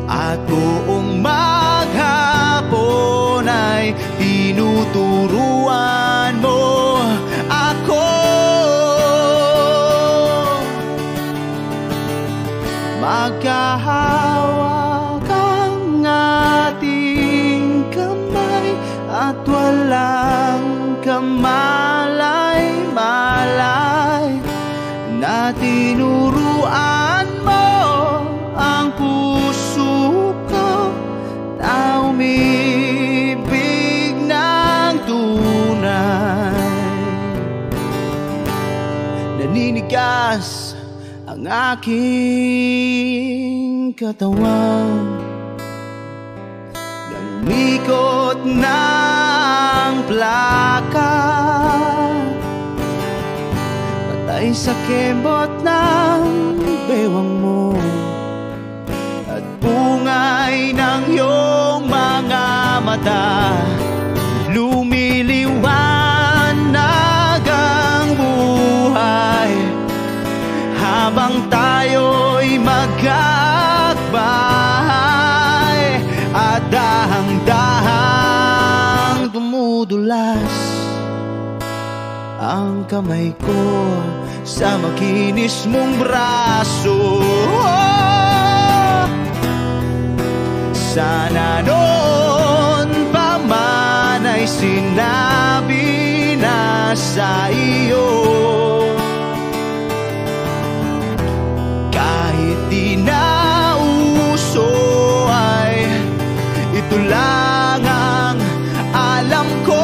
at buong maghapon ay tinuturuan mo ako. Magkahawak ang ating kamay at walang kamalay-malay, na tinuruan mo ang puso ko na umibig ng tunay. Naninigas ang aking katawan ng ikot ng plaka, patay sa kembot ng bewang mo at bungay ng iyong mga mata. Lumiliwanag ang buhay habang tayo'y magkakbahay, at dahang-dahang dumudulas ang kamay ko sa makinis mong braso. Sana noon pa man ay sinabi na sa iyo, kahit di na uso ay ito lang ang alam ko.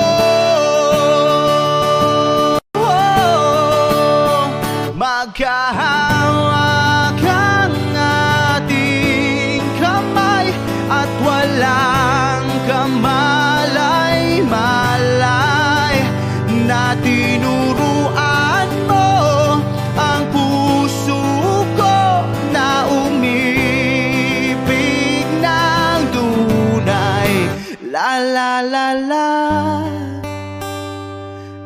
Magkahawak ang ating kamay at walang kamalay-malay na tinuruan mo ang puso ko na umibig ng tunay. La la la la,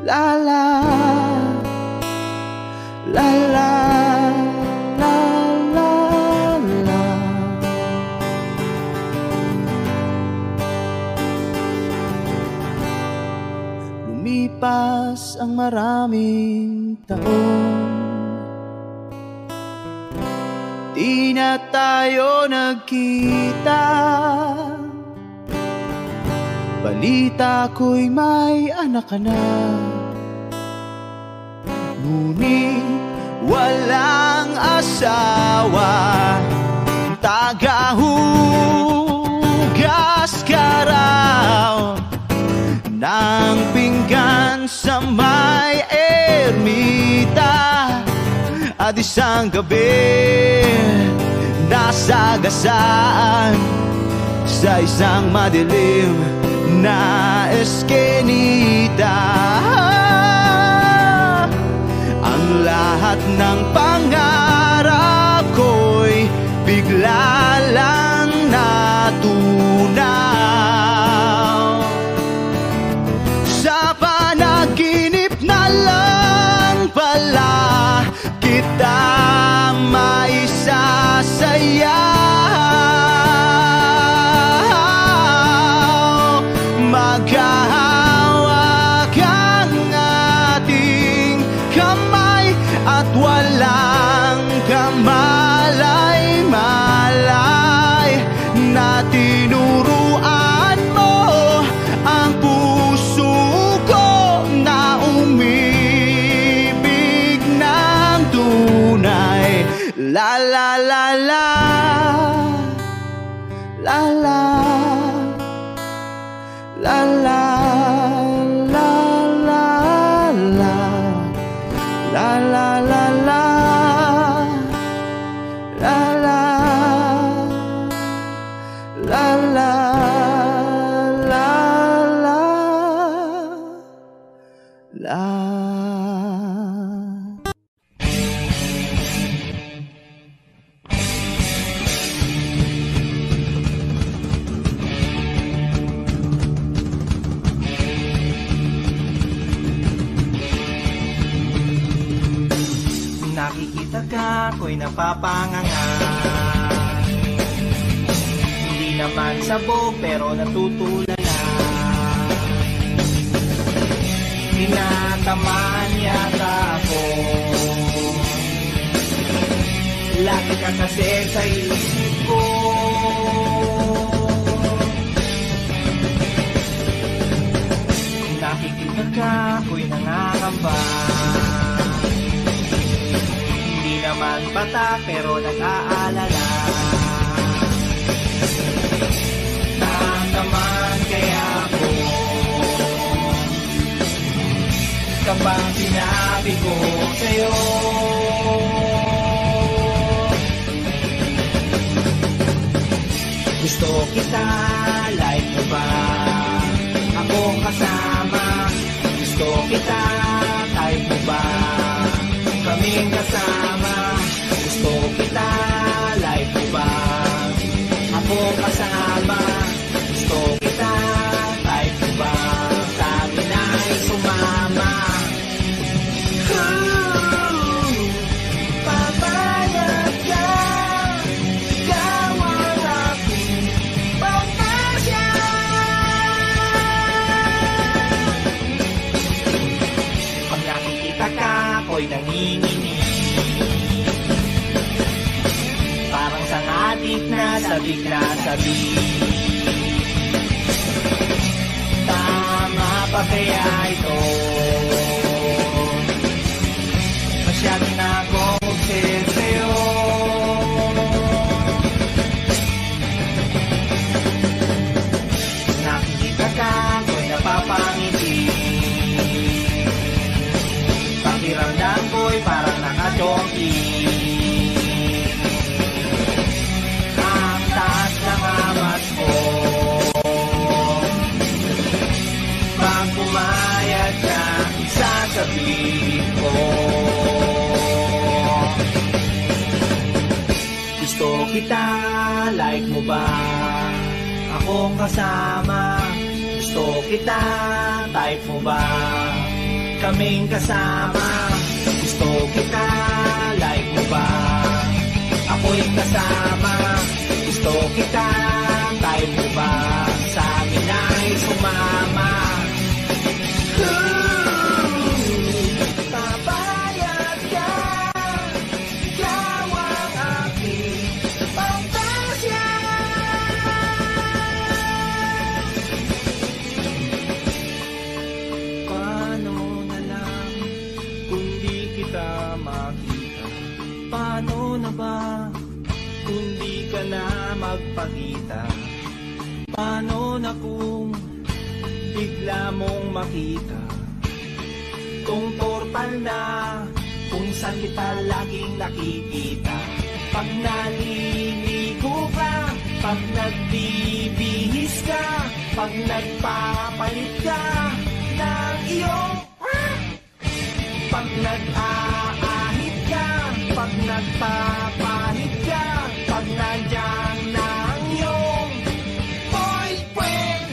la la, la la, la la, la. Lumipas ang maraming taon, di na tayo nagkita. Balita ko'y may anak ka na, ngunit walang asawa. Tagahugas ka raw ng pinggan sa may ermita, at isang gabi nasagasaan sa isang madilim na eskenita. Ang lahat ng pangarap ko'y bigla lang natunaw. Sa panaginip na lang pala kita maisasaya. Magkahawak ang ating kamay at walang kamalay-malay na tinuruan mo ang puso ko na umibig ng tunay. La la la la, la la, la la, la la, la la, la la, la, la la, la la, la, la. Nakikita ka, ako'y napapanganga. Hindi naman sabog, pero natutulala. Tinatamaan yata ako. Lagi ka kasi sa isip ko. Nakikita ka, ako'y nangangamba. Hindi naman bata pero nag-aalala. Natamaan kaya ako kapag sinabi ko sa'yo. Gusto kita, like mo ba akong kasama? Gusto kita, type mo ba kaming kasama? Gusto kita, like mo ba ako kasama? Gusto kita, type mo ba sabi na'y sumama? Papayag ka, ikaw ang aking pagkasya. Pag nakikita ka, ako'y nanginginig. Parang sangatik na sabik na sabik. Tama pa kaya ito? Masyado na akong obsessed sa'yo. Nakikita ka, ako'y napapangiti. Pakiramdam ko'y parang nakachongki. sasabihin ko. Gusto kita, like mo ba? Akong kasama. Gusto kita, type mo ba? Kaming kasama. Gusto kita, like mo ba? Ako'y kasama. Gusto kita, type mo ba? Sa amin ay sumama. Papayag ka, ikaw ang aking pantasya. Paano na lang kung di kita makita? Paano na ba kung di ka na magpakita? Paano na kung bigla mong makita? Kung portal na kung saan kita laging nakikita. Pag naliligo ka, pag nagbibihis ka, pag nagpapalit ka ng iyong pag nag-aahit ka, pag nagpapalit ka, pag nandyan na ang iyong boyfriend,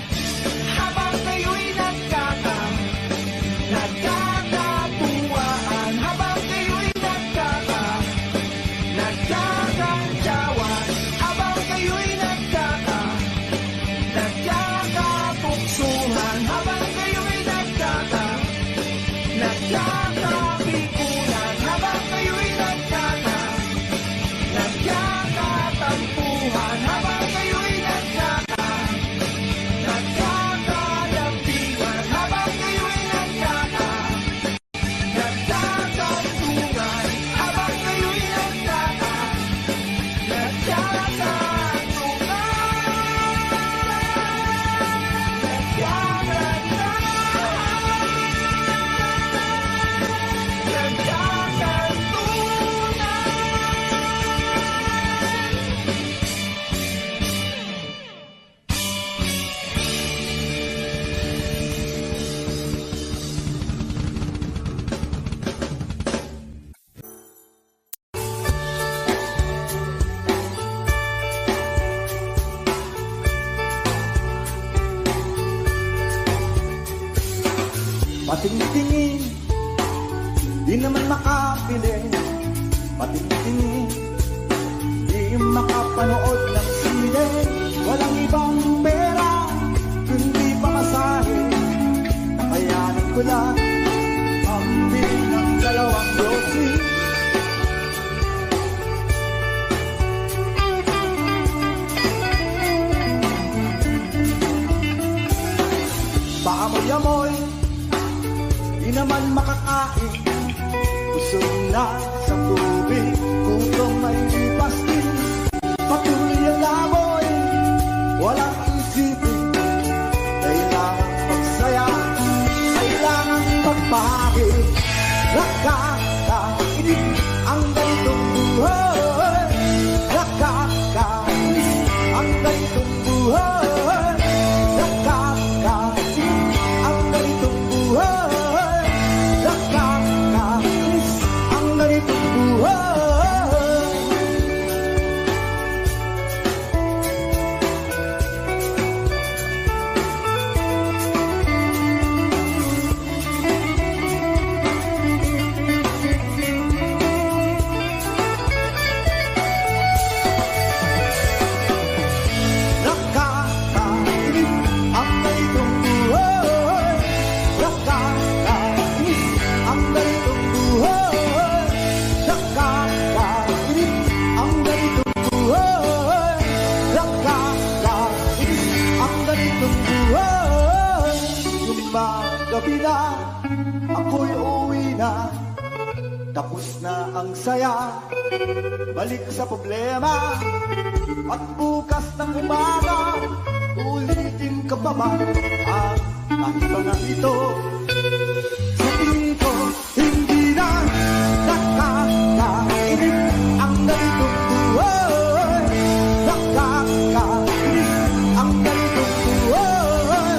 habang kayo'y nagkakatuwaan, habang kayo'y nagkakantsawan, habang kayo'y nagkakatuksuhan, habang kayo'y nagkakapikunan, habang kayo'y nagkakatampuhan, habang kayo'y nagkakalampingan, habang kayo'y nagkakatungan, habang kayo'y Patingtingin, di naman makapili. Patingtingin, di makapanood ng sine. Walang ibang pera, kundi pamasahe. Nakayanan ko lang ang biling ng 2 dosis. Paamoy-amoy, di naman makakain. Busog na sa tubig, gutom may lipas din. Patuloy ang laboy, walang isipin. Kailangan magsaya, kailangan magpahagi. Nakakainis ang ganitong buhay. Nakakainis ang ganitong buhay. Gabi na, ako'y uwi na. Tapos na ang saya, balik sa problema. At bukas ng umaga, ulitin ka pa ba ang mga ito? Sa tingin ko, hindi na nakakainip ang ganitong buhay. Nakakainip ang ganitong buhay.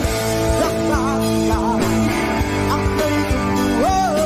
Nakakainip ang ganitong buhay.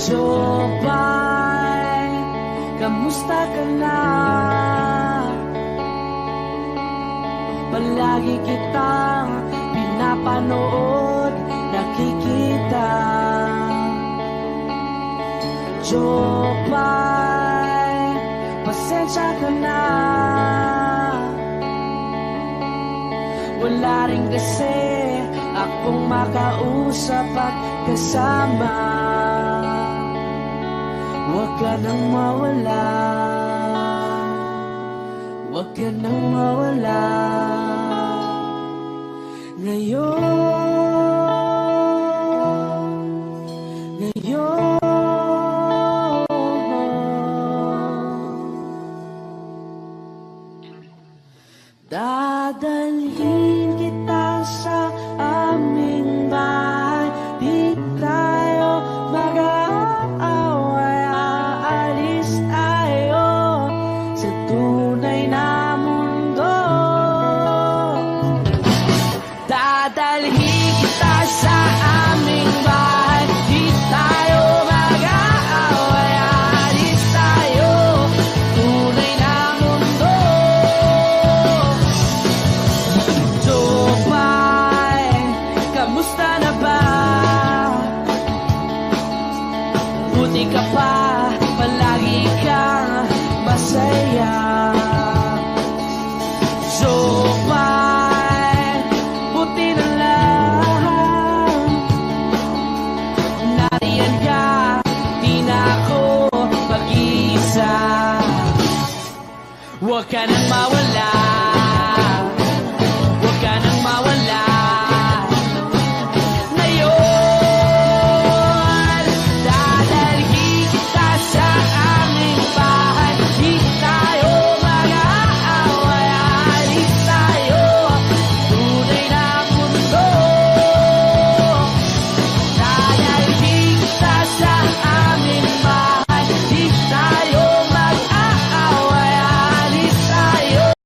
Jopay, kamusta ka na? Palagi kitang pinapanood, nakikita. Jopay, pasensya ka na. Wala rin kasi akong makausap at kasama. Huwag ka nang mawala, huwag ka nang mawala. Ngayon dadalhin kita sa aming bahay. Di tayo mag-aaway, aalis tayo sa tunay na mundo. Dadalhin kita